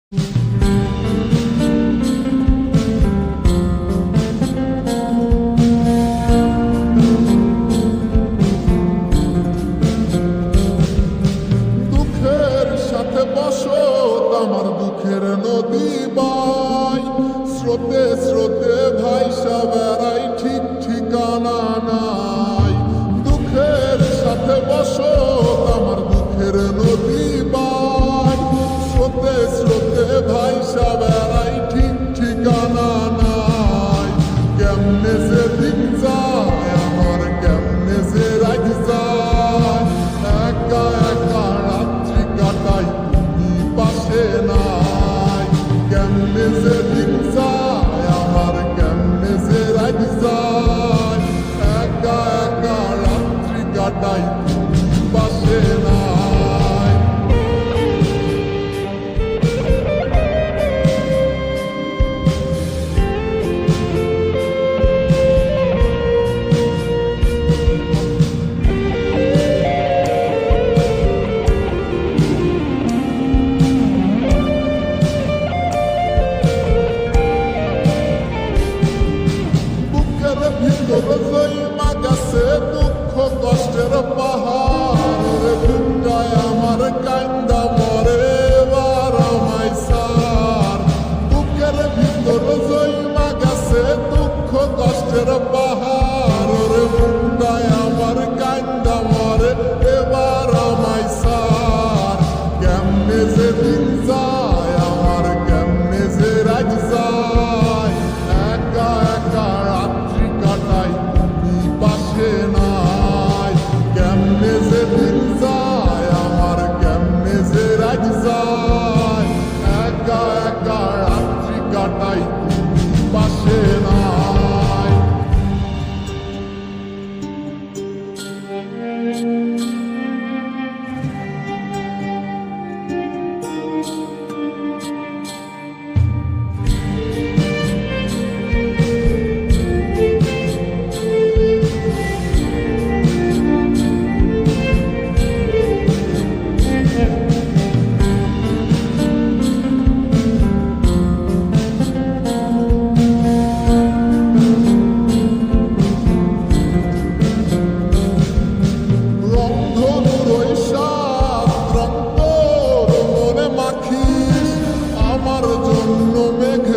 দুঃখের সাথে বসো আমার দুঃখের নদী বাই, স্রোতে স্রোতে ভাইসা বেড়াই ঠিক ঠিকানা নাই। দুঃখের সাথে বসো আমার দুঃখের নদী বাই, স্রোতে স্রোতে ভাইসা বেড়াই ঠিক ঠিকানা নাই। কেমনে যে দিন যায় আমার, কেমনে যে রাত যায়, একা একা রাত্রি কাটাই তুমি পাশে নাই। কেমনে যে দিন যায় আমার, কেমনে যে রাত যায়, একা একা রাত্রি কাটাই তুমি পাশে নাই। বুকের ভিতর জইমা গেছে দুঃখ কষ্টের পাহাড়, বুকটায় আমার কান্দা মরে এবার আমায় সার। বুকের ভিতর জইমা গেছে দুঃখ কষ্টের পাহাড়, বুকটায় আমার কান্দা মরে এবার আমায় সার। কেমনে যে দিন যায় আমার, কেমনে যে রাত যায়, একা একা রাত্রি কাটাই তুমি পাশে নাই। কেমনে যে দিন যায় আমার, কেমনে যে রাত যায়, একা একা রাত্রি কাটাই তুমি পাশে নাই। রংধনুর ওই সাত রং তোর মনে মাখিস, আমার জন্য মেঘ